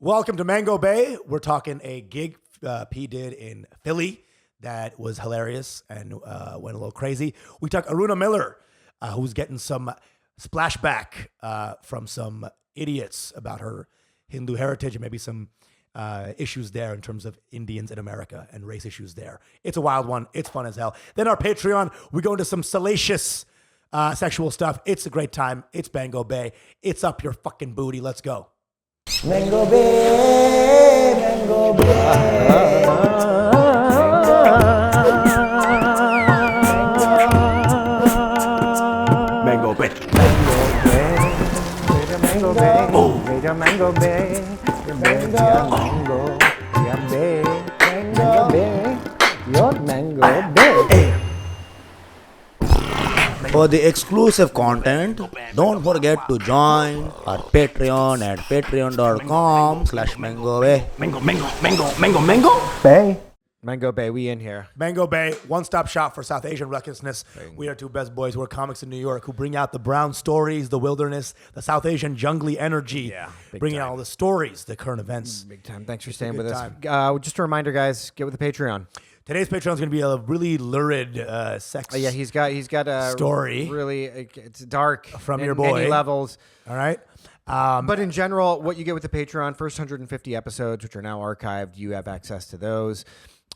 Welcome to Mango Bay. We're talking a gig P did in Philly that was hilarious and went a little crazy. We talk Aruna Miller, who's getting some splashback from some idiots about her Hindu heritage and maybe some issues there in terms of Indians in America and race issues there. It's a wild one. It's fun as hell. Then our Patreon, we go into some salacious sexual stuff. It's a great time. It's Mango Bay. It's up your fucking booty. Let's go. Mango Bay, Mango Bay. Mango Bay. Mango Bay, Mango Bay, Mango Bay, Mango Bay, your Mango Bay. For the exclusive content, don't forget to join our Patreon at patreon.com/mangobay. Bay. Mango Bay, we in here. Mango Bay, one-stop shop for South Asian recklessness. We are two best boys who are comics in New York who bring out the brown stories, the wilderness, the South Asian jungly energy, bringing out all the stories, the current events. Big time. Thanks for staying with good us. Just a reminder, guys, get with the Patreon. Today's Patreon is going to be a really lurid sex Yeah, he's got a story. Really, it's dark From in your boy. many levels. All right? But in general, what you get with the Patreon, first 150 episodes, which are now archived, you have access to those.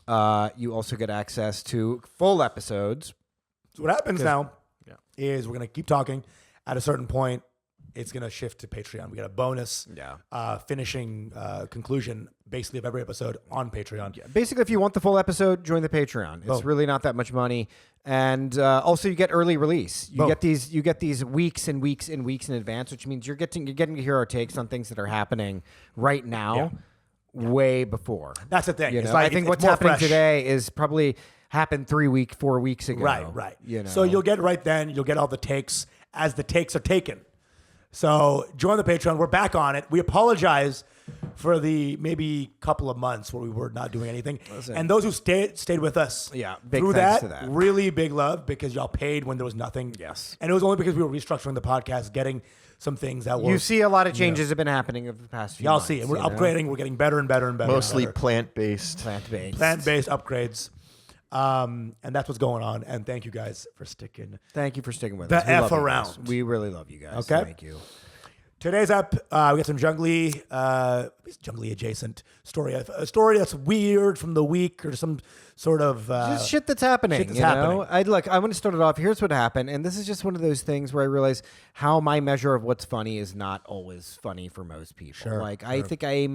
You also get access to full episodes. So what happens now is we're going to keep talking. At a certain point, it's going to shift to Patreon. We got a bonus finishing conclusion, basically, of every episode on Patreon. Yeah. Basically, if you want the full episode, join the Patreon. It's really not that much money, and also you get early release. You get these weeks and weeks and weeks in advance, which means you're getting to hear our takes on things that are happening right now. Yeah. Way before. That's the thing. It's Like, I think it's what's more happening fresh. today is probably happened 4 weeks ago. Right. You know? So you'll get right then, you'll get all the takes as the takes are taken. So join the Patreon. We're back on it. We apologize for the maybe couple of months where we were not doing anything. Listen. And those who stayed with us big through thanks that, to that. really big love because y'all paid when there was nothing. Yes. And it was only because we were restructuring the podcast, getting some things that were. You see a lot of changes have been happening over the past few Y'all months. see, and we're you know? upgrading. We're getting better and better and better. Mostly and better. plant-based. Plant-based upgrades. And that's what's going on. And thank you guys for sticking. Thank you for sticking with The us. We love F you guys. around. We really love you guys. Okay. Thank you. Today's up, we got some jungly adjacent story. A story that's weird from the week or some sort of Just shit that's happening. shit that's you happening. know? I want to start it off. Here's what happened, and this is just one of those things where I realize how my measure of what's funny is not always funny for most people. Sure, I think I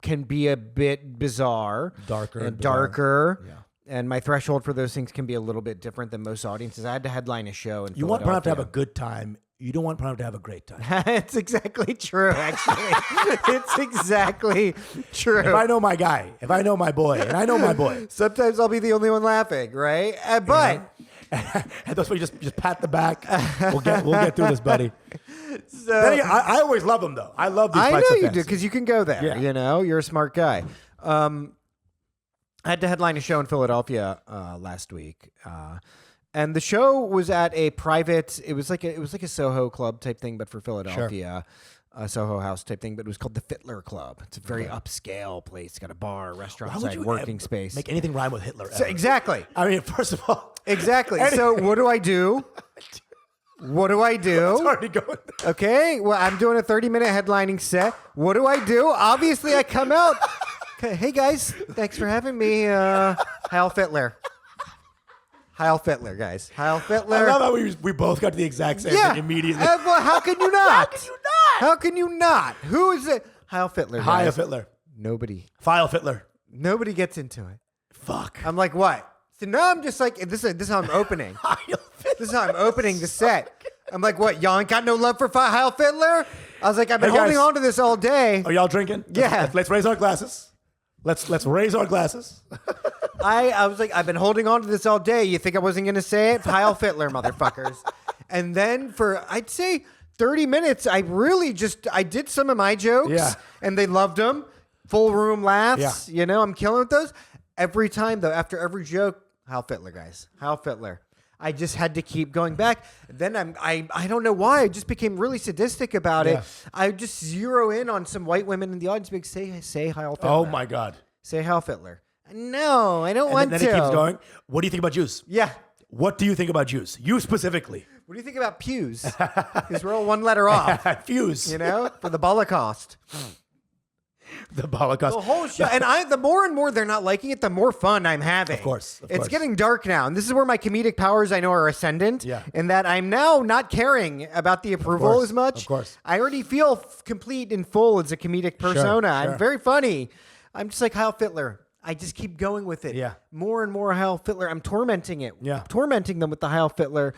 can be a bit bizarre, Darker and and bizarre. darker. Yeah. And my threshold for those things can be a little bit different than most audiences. I had to headline a show in You want Pranav to have a Philadelphia. good time. You don't want Pranav to have a great time. It's exactly true, actually. It's exactly true. If I know my guy, if I know my boy, and I know my boy, Sometimes I'll be the only one laughing, right? But and that's why you just pat the back. We'll get through this, buddy. so Then again, I always love him though. I love these I fights know of you do fantasy. because you can go there. Yeah. You know, you're a smart guy. I had to headline a show in Philadelphia last week, and the show was at a private. It was like a Soho club type thing, but for Philadelphia. A Soho House type thing, but it was called the Fitler Club. It's a very upscale place. It's got a bar, restaurant Why would side, you working ever space. make anything rhyme with Hitler? So, ever? exactly. I mean, first of all, Exactly. So what do I do? What do I it's do? already going. Okay. Well, I'm doing a 30-minute headlining set. What do I do? Obviously, I come out. Okay, hey, guys. Thanks for having me. Heil Fitler. Heil Fitler, guys. Heil Fitler. I love how we both got to the exact same thing immediately. Well, how can you not? How can you not? How can you not? Who is it? Heil Fitler, Hi, guys. Fitler. Nobody. File Fitler. Nobody gets into it. Fuck. I'm like, what? So now I'm just like, this is how I'm opening. Heil Fitler. This is how I'm opening the set. I'm like, what? Y'all ain't got no love for Heil Fitler? I was like, I've been Hey, guys. holding on to this all day. Are y'all drinking? Yeah. Let's raise our glasses. Let's raise our glasses. I was like, I've been holding on to this all day. You think I wasn't going to say it? Heil Fitler, motherfuckers. And then for, I'd say 30 minutes, I did some of my jokes. Yeah. And they loved them. Full room laughs. Yeah. You know, I'm killing with those. Every time, though, after every joke, Heil Fitler, guys. Heil Fitler. I just had to keep going back. Then I don't know why. I just became really sadistic about it. I just zero in on some white women in the audience. Big say Heil Fitler. Oh my God. Say Heil Fitler. No, I don't And want then to. it keeps going. What do you think about Jews? Yeah. What do you think about Jews? You specifically. What do you think about pews? Because we're all one letter off. Fuse. You know, for the Holocaust. The Holocaust. The whole show, and the more and more they're not liking it, the more fun I'm having. Of course. It's getting dark now, and this is where my comedic powers I know are ascendant. Yeah. In that I'm now not caring about the approval course, as much. of course. I already feel complete and full as a comedic persona. sure. I'm very funny. I'm just like Heil Fitler. I just keep going with it. Yeah. More and more Heil Fitler. I'm tormenting it. Yeah. Tormenting them with the Heil Fitler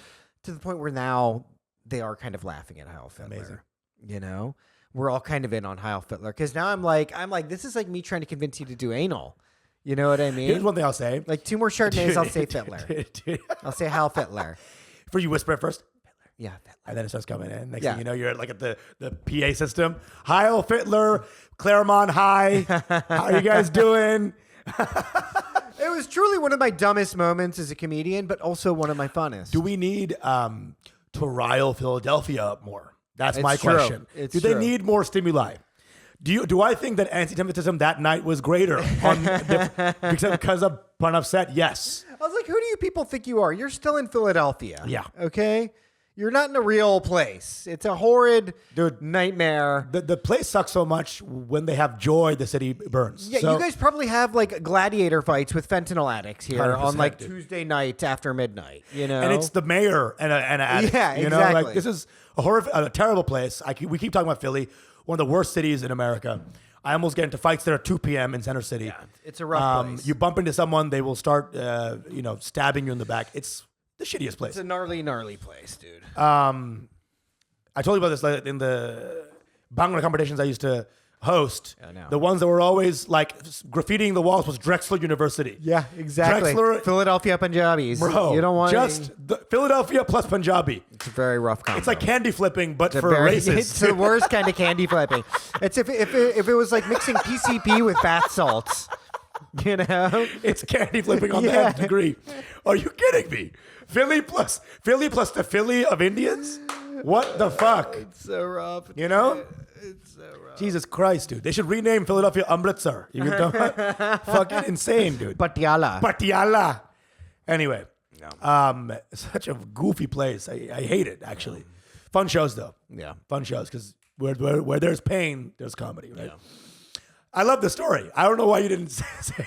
to the point where now they are kind of laughing at Heil Fitler. Amazing. You know? We're all kind of in on Heil Fitler because now I'm like, this is like me trying to convince you to do anal. You know what I mean? Here's one thing I'll say. Like 2 more Chardonnays, I'll say Fitler. Dude. I'll say Heil Fitler. For you whisper it first. Yeah, Fitler. And then it starts coming in. Next Yeah. thing you know, you're like at the PA system. Heil Fitler, Claremont High. How are you guys doing? It was truly one of my dumbest moments as a comedian, but also one of my funnest. Do we need to rile Philadelphia up more? That's my It's true. question. It's Do they true. need more stimuli? Do I think that anti-Semitism that night was greater because of Pranav set? Yes. I was like, who do you people think you are? You're still in Philadelphia. Yeah. Okay? You're not in a real place. It's a horrid nightmare. The place sucks so much when they have joy, the city burns. Yeah, So- you guys probably have like gladiator fights with fentanyl addicts here 100%, on like dude. Tuesday night after midnight, you know? And it's the mayor and an addict. Yeah, you know, like exactly. this is a terrible place. We keep talking about Philly, one of the worst cities in America. I almost get into fights there at 2 p.m. in Center City. Yeah, it's a rough place. You bump into someone, they will start, stabbing you in the back. It's the shittiest place. It's a gnarly place, dude. I told you about this in the Bhangra competitions I used to host. I know. The ones that were always like graffitiing the walls was Drexel University. Yeah, exactly. Drexler- Philadelphia Punjabis. Bro, You don't want just the Philadelphia plus Punjabi. It's a very rough combo. It's like candy flipping, but for It's racists. the worst kind of candy flipping. It's if it was like mixing PCP with bath salts. You know? It's candy flipping on the Yeah. nth degree. Are you kidding me? Philly plus the Philly of Indians? What the fuck? It's so rough. You know? It's so rough. Jesus Christ, dude. They should rename Philadelphia Amritsar. You know? Fucking insane, dude. Patiala. Patiala. Anyway, such a goofy place. I hate it, actually. Fun shows, though. Yeah. Fun shows, because where there's pain, there's comedy, right? I love the story. I don't know why you didn't say it.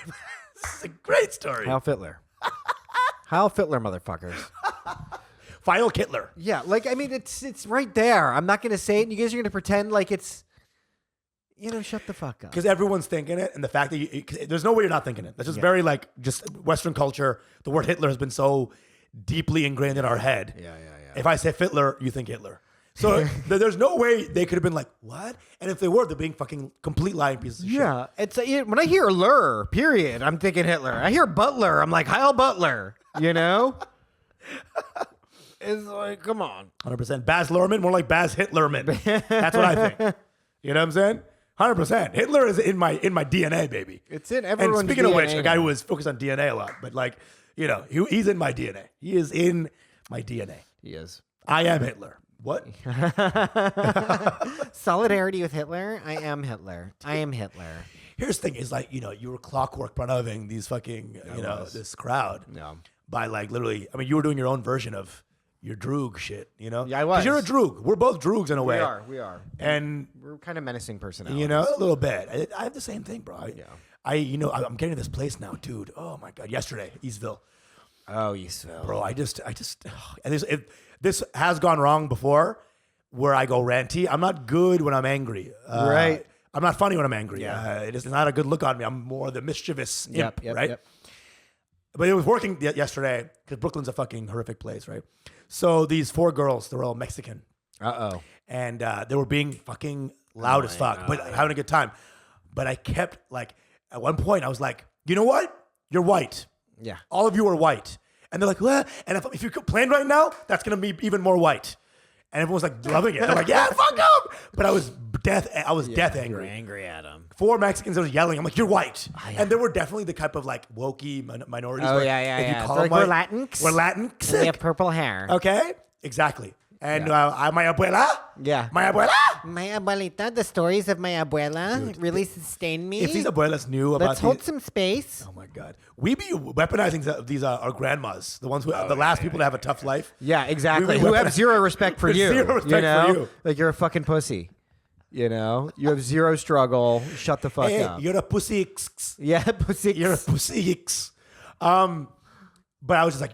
It's a great story. Heil Fitler. Heil Fitler, motherfuckers. File Kittler. Yeah, like I mean, it's right there. I'm not gonna say it, and you guys are gonna pretend like it's, shut the fuck up. Because everyone's thinking it, and the fact that there's no way you're not thinking it. That's just very just Western culture. The word Hitler has been so deeply ingrained in our head. Yeah. If I say Fitler, you think Hitler. So there's no way they could have been like, what? And if they were, they're being fucking complete lying pieces of shit. Yeah, it's when I hear Lur, period, I'm thinking Hitler. I hear Butler, I'm like Heil Butler. You know, it's like, come on. 100%. Baz Luhrmann, more like Baz Hitlerman. That's what I think. You know what I'm saying? 100%. Hitler is in my DNA, baby. It's in everyone's And speaking of which, DNA a guy now. who is focused on DNA a lot, but he's in my DNA. He is in my DNA. He is. I am Hitler. What? Solidarity with Hitler. I am Hitler. I am Hitler. Here's the thing: is like you were clockwork Pranaving these fucking this crowd. No. By like literally, I mean you were doing your own version of your droog shit. You know? Yeah, I was. Because you're a droog. We're both droogs in a way. We are. And We're kind of menacing personalities. a little bit. I have the same thing, bro. Yeah. I'm getting to this place now, dude. Oh my god! Yesterday, Eastville. Oh, Eastville. Bro, and this has gone wrong before, where I go ranty. I'm not good when I'm angry. Right. I'm not funny when I'm angry. Yeah. It is not a good look on me. I'm more the mischievous imp, Yep, right? yep. But it was working yesterday because Brooklyn's a fucking horrific place, right? So these 4 girls, they're all Mexican, Uh-oh. and they were being fucking loud as fuck, but having a good time. But I kept at one point I was like, you know what? You're white. Yeah. All of you are white. And they're like, what? And if you complain right now, that's going to be even more white. And everyone was like loving it. They're like, yeah, fuck him. But I was death angry. You're angry at him. 4 Mexicans that was yelling. I'm like, you're white. And there were definitely the type of like wokey minorities. Oh, where yeah. if you call They're them like, white, we're Latinx. We're Latinx. We have purple hair. Okay? Exactly. And my abuela. Yeah. My abuela. My abuelita, the stories of my abuela really sustained me. If these abuelas knew about Let's hold some space. Oh my God. We be weaponizing these our grandmas, the ones who the last people to have a tough life. Yeah, exactly. We Who have weaponize- zero respect for you. Zero respect you know? for you. Like you're a fucking pussy. You know? You have zero struggle. Shut the fuck Hey, up. you're a pussy. Yeah, pussy. You're a pussy. But I was just like,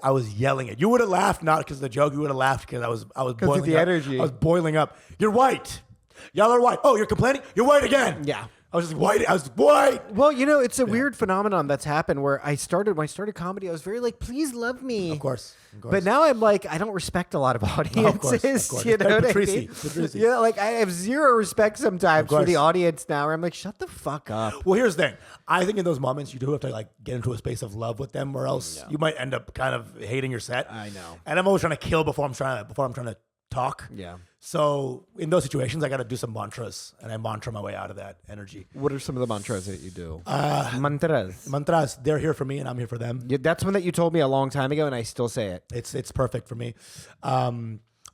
I was yelling it. You would have laughed not because of the joke. You would have laughed because I was boiling the up. energy. I was boiling up. You're white. Y'all are white. Oh, you're complaining? You're white again. Yeah. I was just white. I was white. Well, you know, it's a weird phenomenon that's happened where when I started comedy, I was very like, please love me. Of course. But now I'm like, I don't respect a lot of audiences. Of course. You know what I Patrici. mean? Patrici. Yeah, like I have zero respect sometimes for the audience now where I'm like, shut the fuck up. Well, here's the thing. I think in those moments you do have to like get into a space of love with them, or else you might end up kind of hating your set. I know. And I'm always trying to kill before I'm trying to talk. Yeah. So in those situations, I got to do some mantras, and I mantra my way out of that energy. What are some of the mantras that you do? Mantras. Mantras, they're here for me, and I'm here for them. Yeah, that's one that you told me a long time ago, and I still say it. It's perfect for me.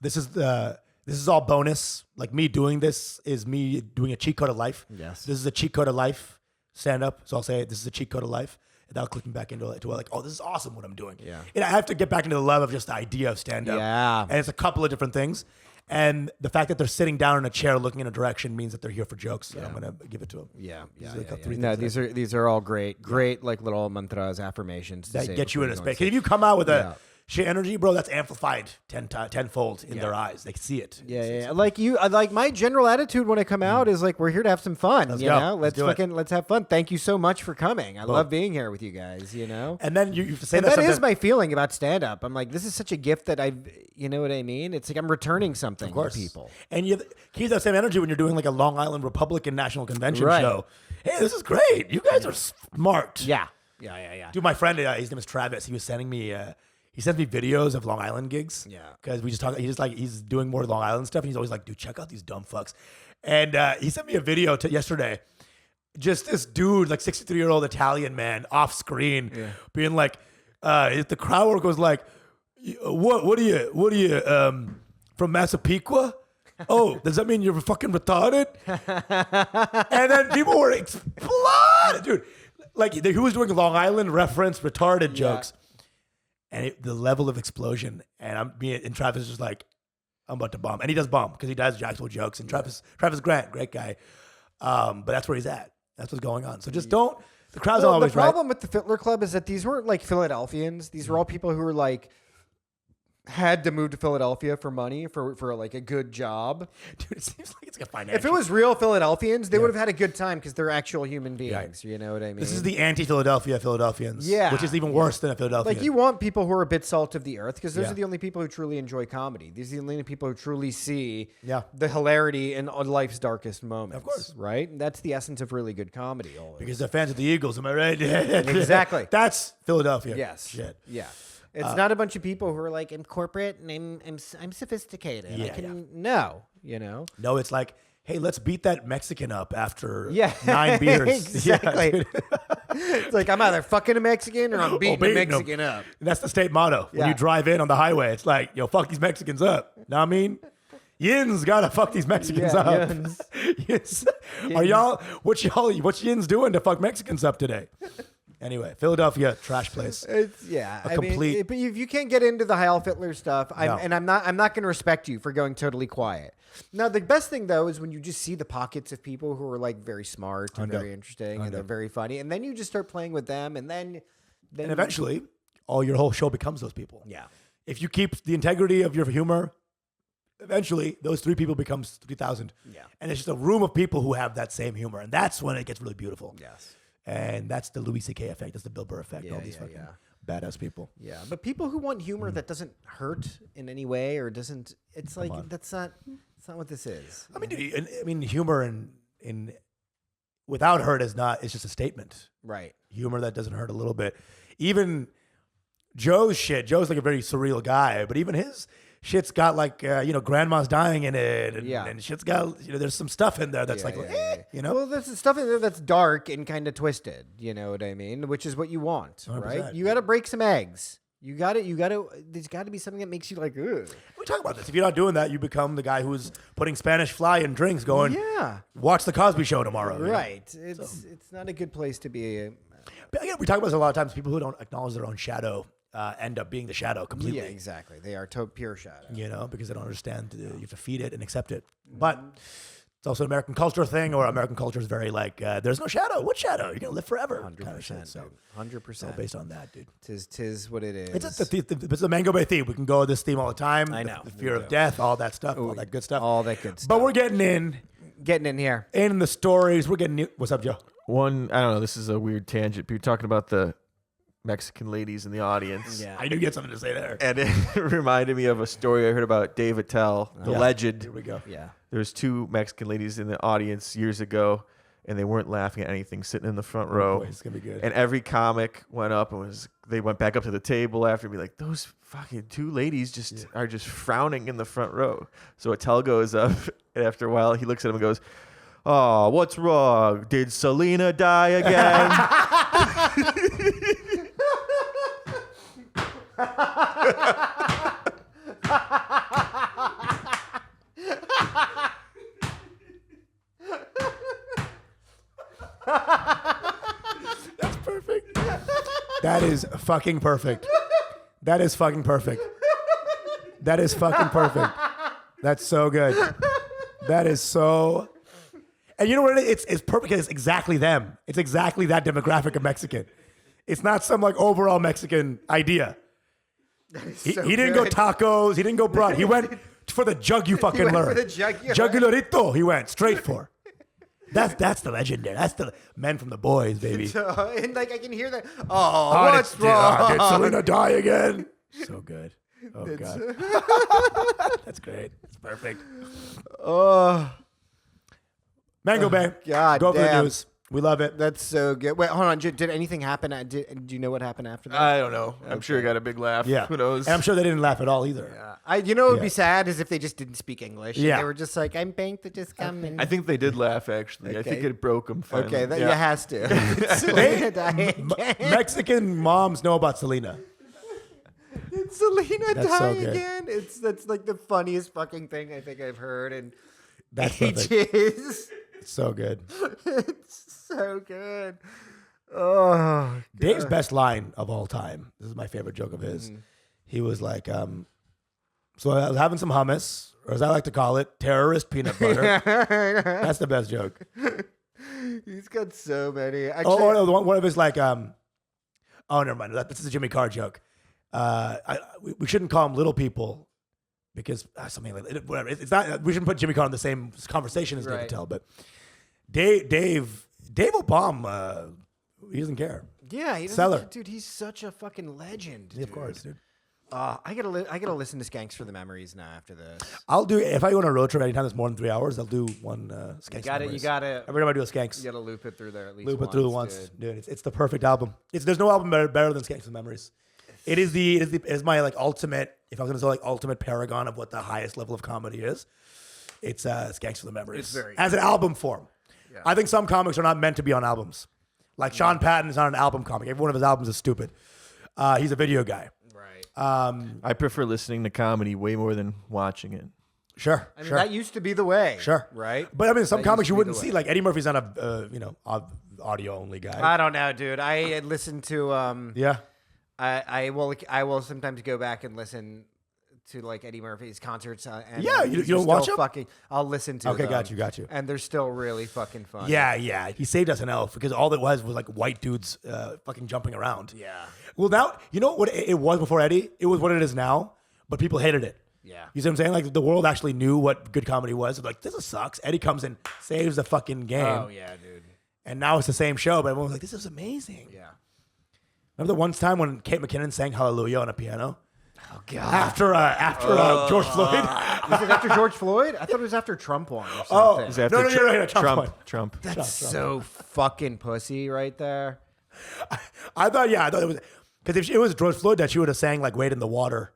This is all bonus. Like me doing this is me doing a cheat code of life. Yes. This is a cheat code of life. Stand up. So I'll say it. This is a cheat code of life. And that'll click me back into like, oh, this is awesome what I'm doing. Yeah. And I have to get back into the love of just the idea of stand up. Yeah. And it's a couple of different things. And the fact that they're sitting down in a chair looking in a direction means that they're here for jokes. And I'm going to give it to them. Yeah, These are the three No, things these are all great like little mantras, affirmations to that say get you before in a go on space. stage. If you come out with a shit energy, bro, that's amplified tenfold in their eyes. They can see it. Yeah. Like like my general attitude when I come out is like, we're here to have some fun. Let's you go. know, Let's do it. let's have fun. Thank you so much for coming. I love being here with you guys. You know, And then you have to say and that that is sometimes- my feeling about stand up. I'm like, this is such a gift that you know what I mean? It's like I'm returning something to people. And you keep that same energy when you're doing like a Long Island Republican National Convention Right. show. Hey, this is great. You guys are smart. Yeah. Dude, my friend, his name is Travis. He was sending me, he sends me videos of Long Island gigs. Yeah. Because we just talk, he's doing more Long Island stuff. And he's always like, dude, check out these dumb fucks. And he sent me a video yesterday. Just this dude, like 63-year-old Italian man off screen being like, if the crowd work was like, what are you, from Massapequa? Oh, does that mean you're fucking retarded? And then people were exploding, dude. Like he was doing Long Island reference retarded jokes, and the level of explosion. And Travis is just like, I'm about to bomb, and he does bomb because he does actual jokes. And Travis Grant, great guy, but that's where he's at. That's what's going on. So just don't. The crowd's not always the problem with the Fitler Club is that these weren't like Philadelphians. These were all people who were like had to move to Philadelphia for money for like a good job. Dude, it seems like it's like a financial. If it was real Philadelphians, they would have had a good time because they're actual human beings. You know what I mean? This is the anti-Philadelphia Philadelphians. Yeah. Which is even worse than a Philadelphia. like you want people who are a bit salt of the earth because those Yeah. are the only people who truly enjoy comedy. These are the only people who truly see Yeah. the hilarity in life's darkest moments. Of course. Right? That's the essence of really good comedy. Always. Because they're fans of the Eagles, am I right? Exactly. That's Philadelphia. Yes. Shit. Yeah. It's not a bunch of people who are like, I'm corporate and I'm sophisticated. Yeah, No, you know. No, it's like, hey, let's beat that Mexican up after Yeah. 9 beers. Exactly. Yeah, dude. It's like I'm either fucking a Mexican or I'm beating a beating 'em. Mexican up. That's the state motto. When Yeah. you drive in on the highway, it's like, yo, fuck these Mexicans up. Know what I mean? Yins gotta fuck these Mexicans Yeah, up. yins. Yins. Are y'all, what's Yins doing to fuck Mexicans up today? Anyway, Philadelphia, trash place. It's I complete- mean, but if you can't get into the Heil Fitler stuff, No. I'm not going to respect you for going totally quiet. Now, the best thing though is when you just see the pockets of people who are like very smart and very interesting and they're very funny, and then you just start playing with them, and then And eventually, your whole show becomes those people. yeah. If you keep the integrity of your humor, eventually those 3 people becomes 3,000. Yeah. And it's just a room of people who have that same humor. And that's when it gets really beautiful. Yes. And that's the Louis C.K. effect. That's the Bill Burr effect. Yeah, all these yeah, fucking yeah. badass people. Yeah, but people who want humor that doesn't hurt in any way or doesn't, it's like that's not what this is. I mean, humor in without hurt is not. It's just a statement. Right. Humor that doesn't hurt a little bit. Even Joe's shit. Joe's like a very surreal guy, but even his shit's got like grandma's dying in it, and, Yeah. and shit's got there's some stuff in there that's Well, there's stuff in there that's dark and kind of twisted. You know what I mean? Which is what you want, 100%. right? You got to break some eggs. You got to. There's got to be something that makes you like, ugh. We talk about this. If you're not doing that, you become the guy who's putting Spanish fly in drinks, going, Yeah. watch the Cosby Show tomorrow. you know? Right. It's not a good place to be. But again, we talk about this a lot of times. People who don't acknowledge their own shadow end up being the shadow completely. Yeah, exactly. They are pure shadow. Because they don't understand. You have to feed it and accept it. But it's also an American culture thing, or American culture is very like, there's no shadow. What shadow? You're going to live forever. 100%. So 100%. based on that, dude. Tis what it is. It's the Mango Bay theme. We can go with this theme all the time. I know. The fear of death, all that stuff, all that good stuff. All that good stuff. But we're getting in here. in the stories. We're getting what's up, Joe? One, I don't know, this is a weird tangent, but you're talking about the Mexican ladies in the audience. Yeah. I knew you had something to say there. And it reminded me of a story I heard about Dave Attell, the legend. Here we go. Yeah. There was 2 Mexican ladies in the audience years ago, and they weren't laughing at anything, sitting in the front row. Boy, it's gonna be good. And every comic went up and they went back up to the table after and be like, those fucking 2 ladies are just frowning in the front row. So Attell goes up, and after a while he looks at him and goes, "Oh, what's wrong? Did Selena die again?" That's perfect. That is fucking perfect. That is fucking perfect. That is fucking perfect. That's so good. That is so. And you know what? It's perfect because it's exactly them. It's exactly that demographic of Mexican. It's not some like overall Mexican idea. He didn't go tacos. He didn't go broad. He went for the jug you fucking went learn. for the jugular. Jugulorito. He went straight for. That's the legendary. That's the men from the boys, baby. And like I can hear that. Oh, what's wrong? Did Selena die again? So good. Oh god. That's great. That's perfect. Oh, Mango Bay. God Go for the damn. news. We love it. that's so good. Wait, hold on. Did anything happen? Do you know what happened after that? I don't know. I'm sure he got a big laugh. Yeah. Who knows? And I'm sure they didn't laugh at all either. You know what would be sad is if they just didn't speak English. Yeah. And they were just like, I'm paying to just come in. I think they did laugh, actually. I think Okay. it broke him finally. Okay, that Yeah. you has to. It's Selena dying again. Mexican moms know about Selena. It's Selena That's so dying good. again. That's like the funniest fucking thing I think I've heard in That's perfect. ages. It's so good. It's so good. Oh, Dave's best line of all time. This is my favorite joke of his. He was like, so I was having some hummus, or as I like to call it, terrorist peanut butter. That's the best joke. he's got so many. Actually, Oh, one of his like, oh, never mind. This is a Jimmy Carr joke. We shouldn't call them little people because something like whatever. It's not. We shouldn't put Jimmy Carr in the same conversation as Dave Right. Attell. But Dave Obama, he doesn't care. yeah, he doesn't, Seller. dude. He's such a fucking legend. Yeah, of course, dude. I gotta listen to Skanks for the Memories now after this. I'll do if I go on a road trip anytime that's more than 3 hours. I'll do one Skanks. You gotta Every time I do a Skanks, you gotta loop it through there at least. loop it through once, dude. It's the perfect album. There's no album better than Skanks with Memories. It is my like ultimate. If I was gonna say like ultimate paragon of what the highest level of comedy is, it's Skanks for the Memories. It's very as an album form. Yeah. I think some comics are not meant to be on albums. Like Sean Patton is not an album comic. Every one of his albums is stupid. He's a video guy. Right. I prefer listening to comedy way more than watching it. Sure. I mean, sure. that used to be the way. Sure. Right. But I mean, some That comics used to you be wouldn't the see. way. Like Eddie Murphy's not a audio only guy. I don't know, dude. I listen to Yeah. I will sometimes go back and listen to like Eddie Murphy's concerts. And Yeah, you these don't are watch still them? fucking. I'll listen to. Okay, them, got you. And they're still really fucking fun. Yeah. He saved SNL because all it was like white dudes fucking jumping around. Yeah. Well, now you know what it was before Eddie. It was what it is now, but people hated it. Yeah. You see what I'm saying? Like the world actually knew what good comedy was. Like this sucks. Eddie comes in, saves the fucking game, Oh yeah, dude. and now it's the same show. But everyone was like, "This is amazing." Yeah. Remember the one time when Kate McKinnon sang Hallelujah on a piano Oh god. after George Floyd? Was it after George Floyd? I thought it was after Trump won or Oh, something. Is that No, after you're right, Trump won. Trump. That's so fucking pussy right there. I thought it was because if it was George Floyd that she would have sang like "Wade in the Water"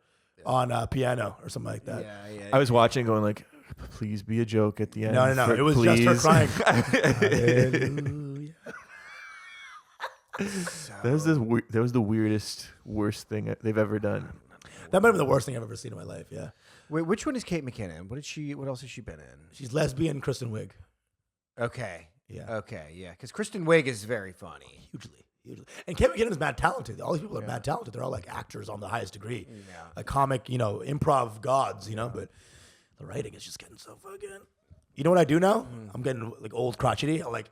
on piano or something like that. Yeah. I was watching, going like, "Please be a joke at the end." No. It was just her crying. Hallelujah. That was the weirdest, worst thing they've ever done. That might have been the worst thing I've ever seen in my life. Yeah. Wait, which one is Kate McKinnon? What else has she been in? She's lesbian Kristen Wiig. Okay. Yeah. Okay. Yeah. Because Kristen Wiig is very funny. Hugely. And Kate McKinnon is mad talented. All these people are mad talented. They're all like actors on the highest degree. Yeah. Like comic, improv gods, but the writing is just getting so fucking. You know what I do now? I'm getting like old crotchety. I like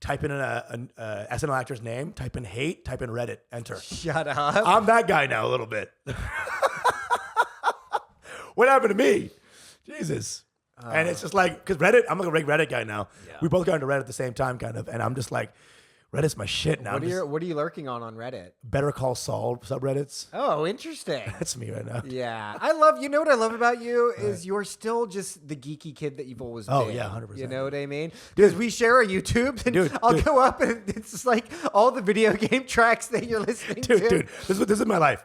type in an SNL actor's name, type in hate, type in Reddit, enter. Shut up. I'm that guy now a little bit. What happened to me? Jesus. And it's just like, because Reddit, I'm like a big Reddit guy now. Yeah. We both got into Reddit at the same time, kind of. And I'm just like, Reddit's my shit now. What are you lurking on Reddit? Better Call Saul subreddits. Oh, interesting. That's me right now. Yeah. You know what I love about you is you're still just the geeky kid that you've always been. Oh, yeah, 100%. You know what I mean? Because we share a YouTube and I'll go up and it's just like all the video game tracks that you're listening to. Dude, this is my life.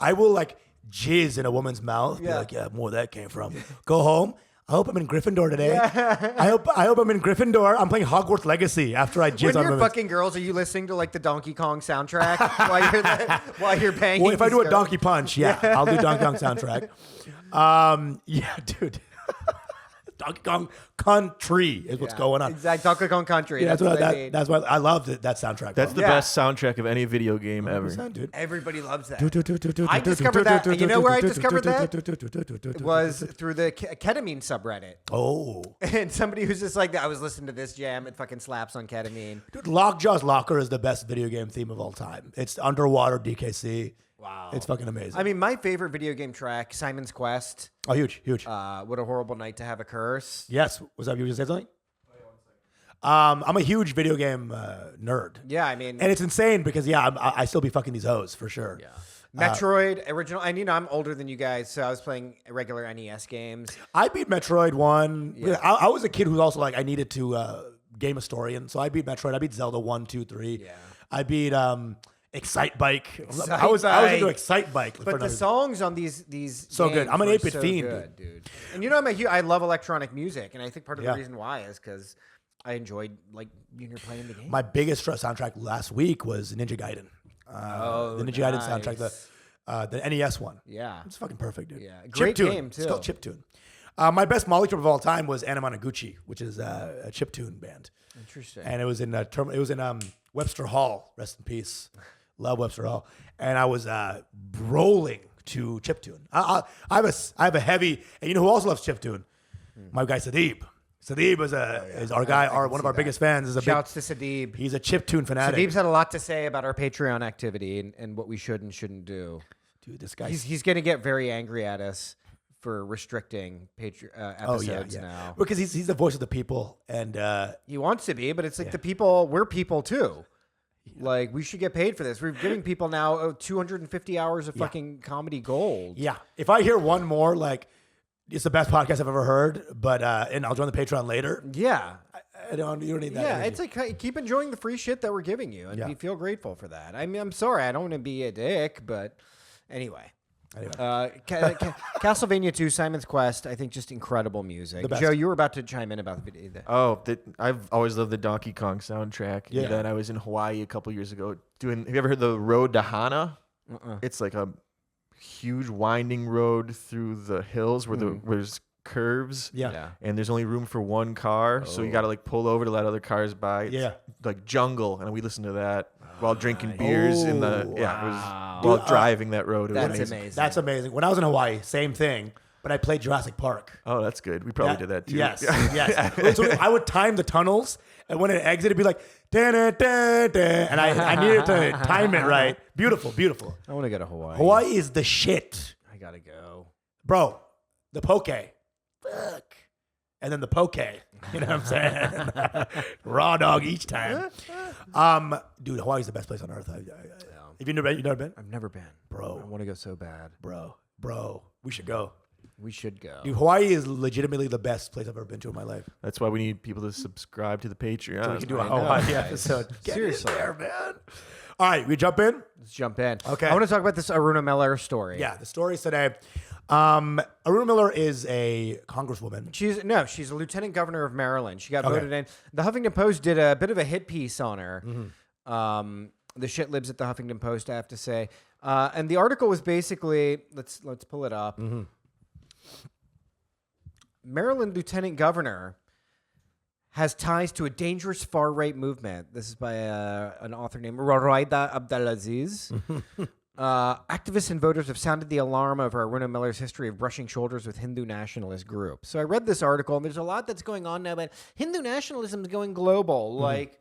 I will like jizz in a woman's mouth. Be Yeah. like, yeah, more where that came from. Go home. I hope I'm in Gryffindor today. I hope I'm in Gryffindor. I'm playing Hogwarts Legacy after I jizz When on you're women. fucking girls, are you listening to like the Donkey Kong soundtrack while you're banging? Well, if I do these a girls? Donkey Punch, yeah, I'll do Donkey Kong soundtrack. Yeah, dude. Donkey Kong Country is what's going on. Exactly, Donkey Kong Country. Yeah, that's what I mean. that's why I love that soundtrack. That's the bro. best soundtrack of any video game ever. 100%, dude. Everybody loves that. I I discovered that. You know where I discovered that? It was through the ketamine subreddit. Oh, And somebody who's just like, I was listening to this jam. It fucking slaps on ketamine. dude, Lockjaw's Locker is the best video game theme of all time. It's underwater DKC. Wow. It's fucking amazing. I mean, my favorite video game track, Simon's Quest. Oh, huge. What a horrible night to have a curse. Yes. Was that you just said something? I'm a huge video game nerd. Yeah, I mean, And it's insane because I still be fucking these hoes for sure. yeah. Metroid original. And I'm older than you guys, so I was playing regular NES games. I beat Metroid 1. Yeah. I was a kid who was also like I needed to game historian, so I beat Metroid. I beat Zelda 1, 2, 3. Yeah. I beat Excite Bike. Excite I was into Bike. Excite Bike. But the songs on these So good. games I'm an were 8-bit so fiend, good, dude. And I love electronic music, and I think part of Yeah. the reason why is because I enjoyed like when you're playing the game. My biggest soundtrack last week was Ninja Gaiden. The Ninja Gaiden soundtrack, the NES one. Yeah. It's fucking perfect, dude. Yeah. Great Chiptune. game, It's called too. Chiptune. My best Molly trip of all time was Anamanaguchi, which is a chiptune band. Interesting. And it was in Webster Hall. Rest in peace. Love Webster Hall. And I was rolling to chiptune. I have a heavy, and you know who also loves chiptune? My guy Sadeeb. Sadeeb is our guy, one of our biggest fans. Is a Shouts to Sadeeb. He's a chiptune fanatic. Sadeeb's had a lot to say about our Patreon activity and what we should and shouldn't do. Dude, this guy. He's going to get very angry at us for restricting episodes now. Because he's the voice of the people, and He wants to be, but it's like the people, we're people too. Like, we should get paid for this. We're giving people now 250 hours of fucking comedy gold. yeah. If I hear one more, like, it's the best podcast I've ever heard, but and I'll join the Patreon later. Yeah. You don't need that. Yeah, energy. it's like keep enjoying the free shit that we're giving you, and Yeah. we feel grateful for that. I mean, I'm sorry, I don't want to be a dick, but anyway. Castlevania 2, Simon's Quest, I think just incredible music. The best. Joe, you were about to chime in about the video. I've always loved the Donkey Kong soundtrack. Yeah. And then I was in Hawaii a couple years ago have you ever heard the Road to Hana? It's like a huge winding road through the hills where there's curves. Yeah. And there's only room for one car, so you got to like pull over to let other cars by. It's Yeah. like jungle, and we listened to that while drinking beers in the it was Dude, while driving that road. It was That's amazing. amazing. That's amazing. When I was in Hawaii, same thing, but I played Jurassic Park. Oh, that's good. We probably did that too. Yes, yes. So I would time the tunnels, and when it exited, it'd be like, and I needed to time it right. Beautiful, beautiful. I want to go to Hawaii. Hawaii is the shit, I got to go. bro. The poke, fuck, and then the poke. You know what I'm saying? Raw dog each time. Dude, Hawaii's the best place on earth. Have you never been? I've never been. Bro. I want to go so bad. Bro, we should go. We should go. Dude, Hawaii is legitimately the best place I've ever been to in my life. That's why we need people to subscribe to the Patreon. So we can do a I know, Hawaii guys. episode. Get Seriously. in there, man. All right, we jump in? Let's jump in. Okay. I want to talk about this Aruna Miller story. Yeah, the stories today. Aruna Miller is a congresswoman. She's a lieutenant governor of Maryland. She got voted in. The Huffington Post did a bit of a hit piece on her. The shit lives at the Huffington Post, I have to say. And the article was basically, let's pull it up. Maryland lieutenant governor has ties to a dangerous far-right movement. This is by an author named Roraida Abdelaziz. Activists and voters have sounded the alarm over Aruna Miller's history of brushing shoulders with Hindu nationalist groups. So I read this article, and there's a lot that's going on now, but Hindu nationalism is going global. Like,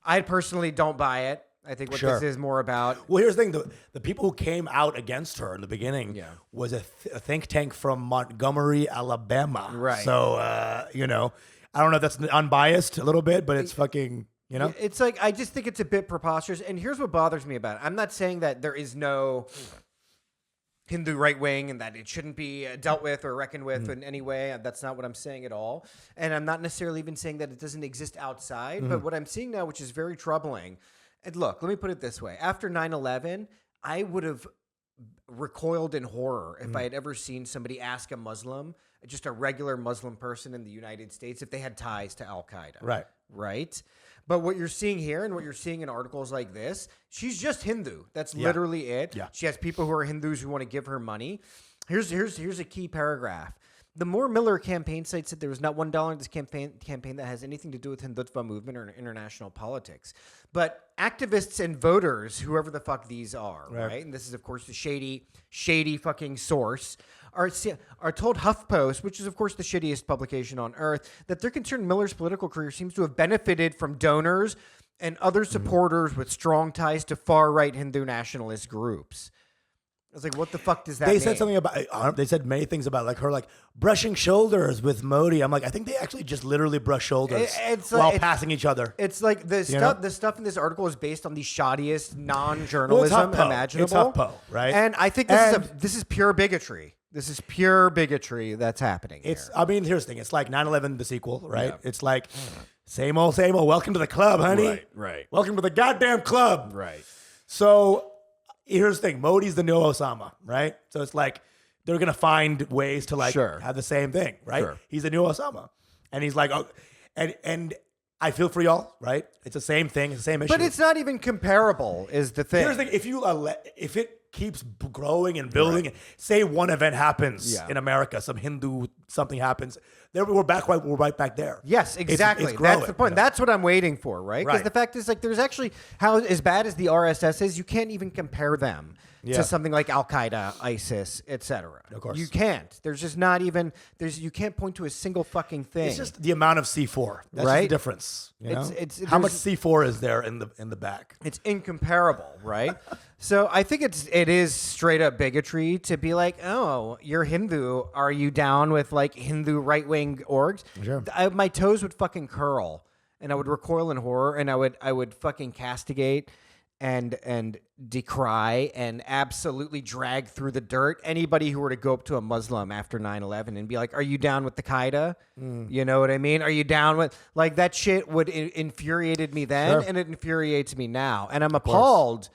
I personally don't buy it. I think what this is more about. Well, here's the thing. The people who came out against her in the beginning was a think tank from Montgomery, Alabama. Right. So, I don't know if that's unbiased a little bit, but it's fucking, It's like, I just think it's a bit preposterous. And here's what bothers me about it. I'm not saying that there is no Hindu right wing and that it shouldn't be dealt with or reckoned with in any way. That's not what I'm saying at all. And I'm not necessarily even saying that it doesn't exist outside. But what I'm seeing now, which is very troubling. And look, let me put it this way. After 9/11, I would have recoiled in horror if I had ever seen somebody ask a Muslim, just a regular Muslim person in the United States, if they had ties to Al-Qaeda. Right. Right? But what you're seeing here and what you're seeing in articles like this, she's just Hindu. That's literally it. Yeah. She has people who are Hindus who want to give her money. Here's a key paragraph. The More Miller campaign site said there was not $1 in this campaign that has anything to do with Hindutva movement or international politics. But activists and voters, whoever the fuck these are, right? And this is, of course, the shady fucking source, are told HuffPost, which is, of course, the shittiest publication on earth, that they're concerned Miller's political career seems to have benefited from donors and other supporters with strong ties to far-right Hindu nationalist groups. I was like, what the fuck does that mean? They said something about, they said many things about like her, like brushing shoulders with Modi. I'm like, I think they actually just literally brush shoulders while passing each other. It's like the stuff in this article is based on the shoddiest non-journalism imaginable. It's HuffPo, right? And I think this is pure bigotry. This is pure bigotry that's happening here. I mean, here's the thing. It's like 9/11, the sequel, right? Yeah. It's like same old, same old. Welcome to the club, honey. Right. Welcome to the goddamn club. Right. So here's the thing. Modi's the new Usama, right? So it's like they're going to find ways to have the same thing, right? Sure. He's the new Usama. And he's like, oh, and I feel for y'all, right? It's the same thing. It's the same issue. But it's not even comparable is the thing. Here's the thing. If it keeps growing and building, say one event happens in America, some Hindu something happens, then we're right back there. Yes, exactly. It's growing, that's the point. That's what I'm waiting for, right? Because the fact is, like, there's actually as bad as the RSS is, you can't even compare them to something like Al Qaeda, ISIS, etc. Of course, you can't. There's just not even. You can't point to a single fucking thing. It's just the amount of C4. That's just the difference. It's how much C4 is there in the back? It's incomparable, right? So I think it is straight up bigotry to be like, oh, you're Hindu. Are you down with like Hindu right wing orgs? Sure. My toes would fucking curl, and I would recoil in horror, and I would fucking castigate and decry and absolutely drag through the dirt anybody who were to go up to a Muslim after 9/11 and be like, are you down with the Qaeda? You know what I mean? Are you down with like that shit would infuriated me then and it infuriates me now. And I'm appalled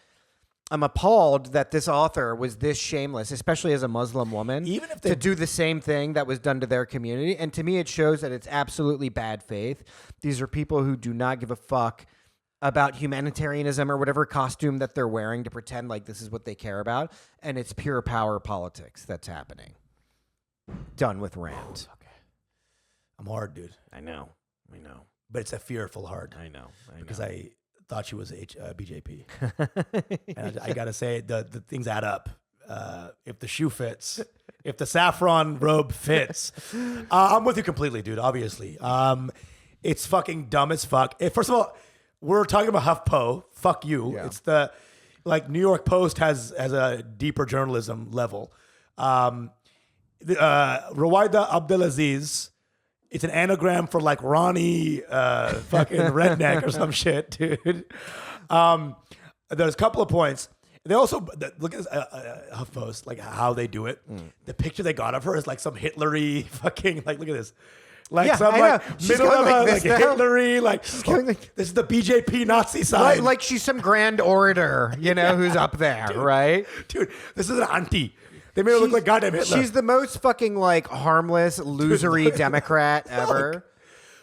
that this author was this shameless, especially as a Muslim woman, even if to do the same thing that was done to their community. And to me, it shows that it's absolutely bad faith. These are people who do not give a fuck about humanitarianism or whatever costume that they're wearing to pretend like this is what they care about. And it's pure power politics that's happening. Done with rant. Okay. I'm hard, dude. I know. But it's a fearful hard. I know. Because I thought she was BJP. And I got to say, the things add up. If the shoe fits, if the saffron robe fits. I'm with you completely, dude, obviously. It's fucking dumb as fuck. First of all, we're talking about HuffPo. Fuck you. Yeah. It's the, like, New York Post has a deeper journalism level. Rawaida Abdelaziz, it's an anagram for like Ronnie fucking redneck or some shit, dude. There's a couple of points. They also look at HuffPost, like how they do it. The picture they got of her is like some Hitlery fucking, like, look at this. Like some like middle of like Hitlery, like, this is the BJP Nazi sign. Like she's some grand orator, who's up there, dude, right? Dude, this is an auntie. They made her look like goddamn Hitler. She's the most fucking like harmless, losery Democrat ever.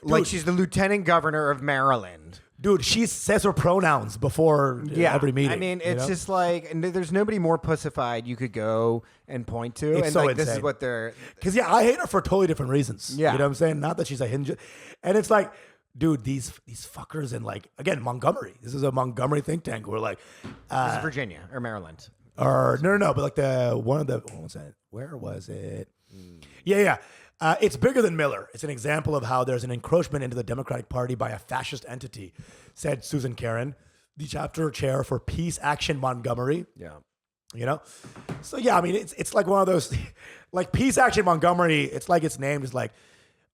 Like she's the lieutenant governor of Maryland. Dude, she says her pronouns before every meeting. I mean, it's just like, and there's nobody more pussified you could go and point to. It's and so like, this is insane. what they're. Because, I hate her for totally different reasons. Yeah. You know what I'm saying? Not that she's a hinge. And it's like, dude, these fuckers in like, again, Montgomery. This is a Montgomery think tank. We're like, This is Virginia or Maryland. or no, but like what was that? Where was it? Yeah. It's bigger than Miller. It's an example of how there's an encroachment into the Democratic Party by a fascist entity, said Susan Karen, the chapter chair for Peace Action Montgomery. Yeah. You know? So yeah, I mean, it's like one of those, like Peace Action Montgomery, it's like its name is like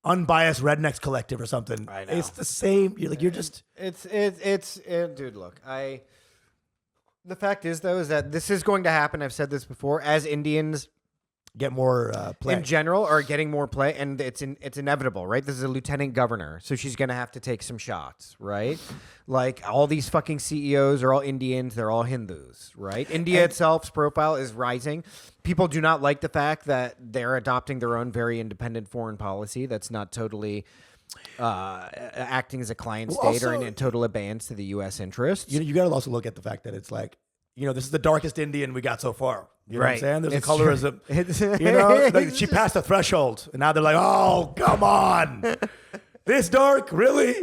Unbiased Rednecks Collective or something. I know. It's the same. You're just. Dude, look, the fact is though, is that this is going to happen. I've said this before, as Indians Get more play. in general are getting more play, and it's inevitable, right? This is a lieutenant governor, so she's gonna have to take some shots, right? Like all these fucking CEOs are all Indians, they're all Hindus, right? India itself's profile is rising. People do not like the fact that they're adopting their own very independent foreign policy that's not totally acting as a client state or also, in total abeyance to the U.S. interests. You got to also look at the fact that it's like, this is the darkest Indian we got so far. You know what I'm Right. saying? There's It's a colorism. true. Like she passed the threshold, and now they're like, oh, come on. This dark? Really?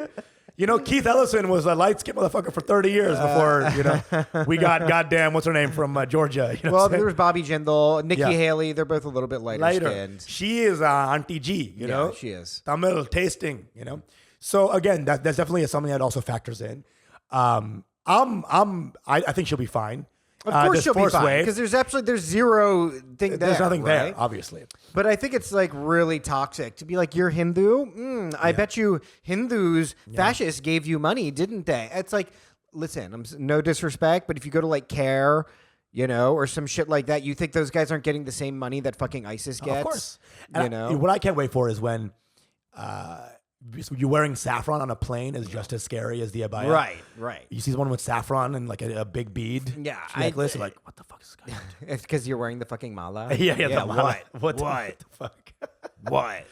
Keith Ellison was a light-skinned motherfucker for 30 years before, we got goddamn, what's her name, from Georgia. You know what Well, I'm saying? there was Bobby Jindal, Nikki Yeah. Haley. They're both a little bit lighter Later. skinned. She is Auntie G, you know? she is. Tamil tasting, So again, that's definitely something that also factors in. I think she'll be fine. Of course this she'll be force fine wave, because there's zero thing there. there's nothing right? there, obviously. But I think it's like really toxic to be like, you're Hindu? I bet you Hindus, fascists gave you money, didn't they? It's like, listen, no disrespect, but if you go to like CARE, or some shit like that, you think those guys aren't getting the same money that fucking ISIS gets? Of course. And what I can't wait for is when you wearing saffron on a plane is just as scary as the abaya. Right. You see someone with saffron and like a big bead necklace, you're like, what the fuck is this guy doing? It's because you're wearing the fucking mala. Yeah, the mala. What? What the fuck? What?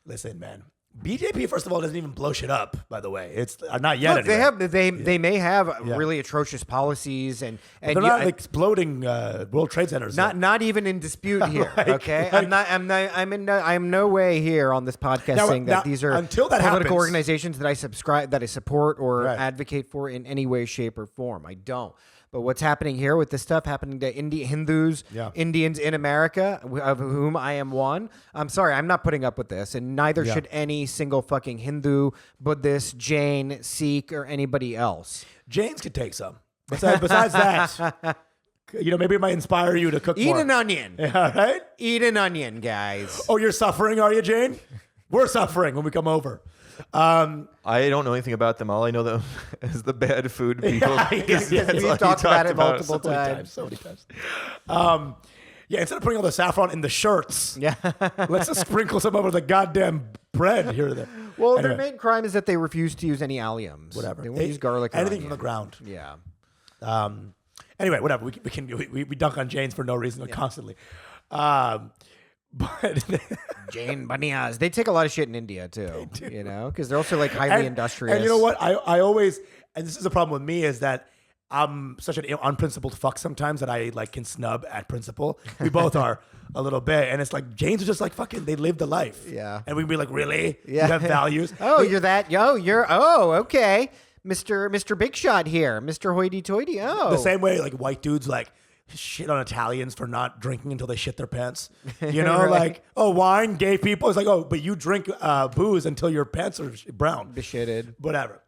Listen, man. BJP, first of all, doesn't even blow shit up, by the way. It's not yet. Look, they may have really atrocious policies and they're not exploding World Trade Centers. not even in dispute here. Okay, I'm no way here on this podcast Now- saying now, that these are until that political happens- organizations that I support or Right. advocate for in any way, shape, or form. I don't. But what's happening here with this stuff happening to Hindus, Indians in America, of whom I am one, I'm sorry, I'm not putting up with this, and neither should any single fucking Hindu, Buddhist, Jain, Sikh, or anybody else. James could take some. Besides that, maybe it might inspire you to cook Eat more. an onion. Yeah, right? Eat an onion, guys. Oh, you're suffering, are you, Jane? We're suffering when we come over. I don't know anything about them. All I know them as the bad food people. Yes, We've talked about it multiple so many times. so many times. Instead of putting all the saffron in the shirts, let's just sprinkle some over the goddamn bread here. Well, Anyway. their main crime is that they refuse to use any alliums. Whatever. They won't use garlic or Anything onion. from the ground. Yeah. Anyway, whatever. We dunk on Janes for no reason constantly. But Jain Banias. They take a lot of shit in India too. Because they're also like highly industrious. And you know what? I always, and this is the problem with me, is that I'm such an unprincipled fuck sometimes that I like can snub at principle. We both are a little bit. And it's like, James are just like fucking, they lived a life. Yeah. And we'd be like, really? Yeah. You have values? You're that. Okay. Mr. Big Shot here. Mr. Hoity Toity. Oh. The same way like white dudes like shit on Italians for not drinking until they shit their pants. Right. Like, wine, gay people. It's like, but you drink booze until your pants are brown. Beshitted. Whatever.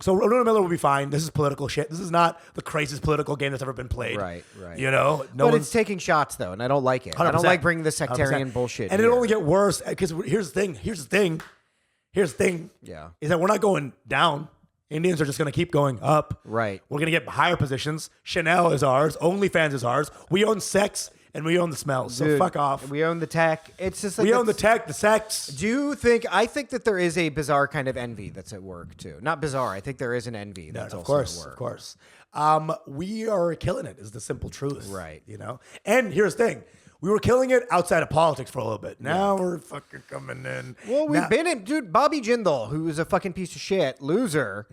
So Aruna Miller will be fine. This is political shit. This is not the craziest political game that's ever been played. Right. No But it's taking shots though, and I don't like it. I don't 100%. like bringing the sectarian 100%. bullshit. And here. it'll only get worse because here's the thing. Yeah. Is that we're not going down. Indians are just going to keep going up. Right. We're going to get higher positions. Chanel is ours. OnlyFans is ours. We own sex and we own the smell. So Dude, fuck off. We own the tech. It's just like We own the that's- tech, the sex. Do you think? I think that there is a bizarre kind of envy that's at work too. Not bizarre. I think there is an envy that's Of also course, at work. of course. We are killing it. Is the simple truth, Right. You know. And here's the thing: we were killing it outside of politics for a little bit. Now we're fucking coming in. Well, we've Now- been in, dude. Bobby Jindal, who was a fucking piece of shit, loser,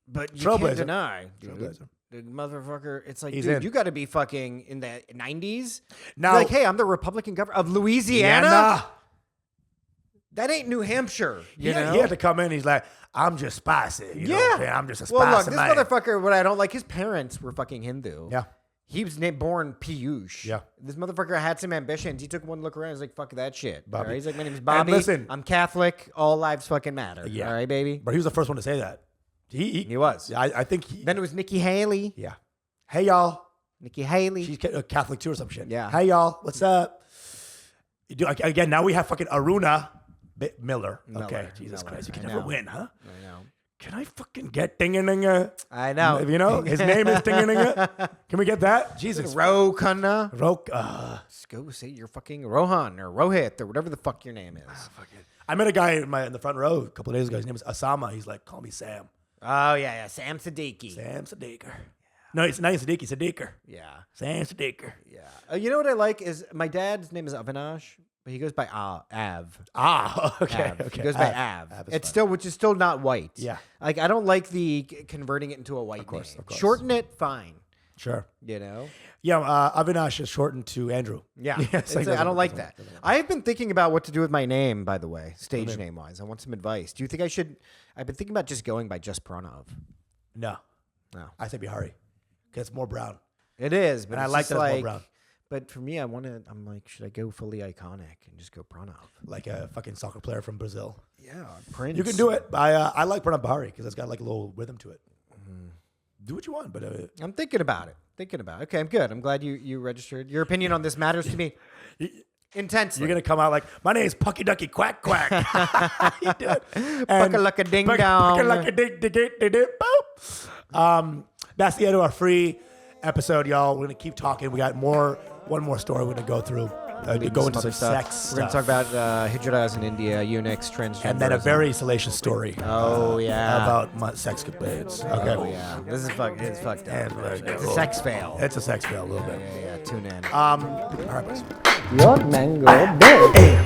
but you Trailblazer. can't deny, dude, Trailblazer. the motherfucker. It's like, He's dude, in. you got to be fucking in the 90s. Now- Like, hey, I'm the Republican governor of Louisiana. Nah. That ain't New Hampshire. You know? He had to come in. He's like, I'm just spicy. You know what I'm saying? I'm just a spicy Well, look, this man. motherfucker. What I don't like, his parents were fucking Hindu. Yeah. He was born Piyush. Yeah. This motherfucker had some ambitions. He took one look around. He's like, fuck that shit. Bobby. All right? He's like, my name's Bobby. listen- I'm Catholic. All lives fucking matter. Yeah. All right, baby? But he was the first one to say that. He was. I think he. Then it was Nikki Haley. Yeah. Hey y'all. Nikki Haley. She's Catholic too or some shit. Yeah. Hey y'all. What's up? Again, now we have fucking Aruna Miller. Okay. Miller. Jesus Miller. Christ. You can I never know. win, huh? I know. Can I fucking get Dinganinger? I know. You know, his name is Dinganinger. Can we get that? Jesus. Rokana. Just Go say you're fucking Rohan or Rohit or whatever the fuck your name is. I met a guy in the front row a couple of days ago. His name is Usama. He's like, call me Sam. Oh, yeah. Sam Siddiquee. Sam Siddiquee. No, it's not Siddiquee. Siddiquee. Yeah. Sam Siddiquee. Yeah. You know what I like is my dad's name is Avinash, but he goes by Av. Ah, okay. Av. Okay. He goes by Av. Av. Av is It's fine. still, which is still not white. Yeah. Like I don't like the converting it into a white course, name. of course. Shorten it, fine. Sure. You know. Yeah, Avinash is shortened to Andrew. Yeah. It's like I don't like doesn't- that. I have been thinking about what to do with my name, by the way, stage name wise. I want some advice. Do you think I should? I've been thinking about just going by just Pranav. No. No. I say Behari. Because it's more brown. It is, but And I it's like just that it's more like, brown. But for me, I'm like, should I go fully iconic and just go Pranav? Like a fucking soccer player from Brazil. Yeah, Prince. You can do it. I like Pranav Behari because it's got like a little rhythm to it. Do what you want, but I'm thinking about it. Okay, I'm good. I'm glad you registered. Your opinion on this matters to me intensely. you're gonna come out like, my name's Pucky Ducky Quack Quack. You do it. Pucka-lucka-ding-dong. Pucka-lucka-ding-ding-ding-ding, boop. That's the end of our free episode, y'all. We're gonna keep talking. We got one more story we're gonna go through. Go into some sex We're going to talk about hijras in India, eunuchs, transgender. and then a very salacious story. Oh, yeah. About sex capades. Okay. Oh, yeah. This is fucked up. And, It's a sex fail. It's a sex fail a little bit. Yeah, tune in. All right, boys. Your mango big.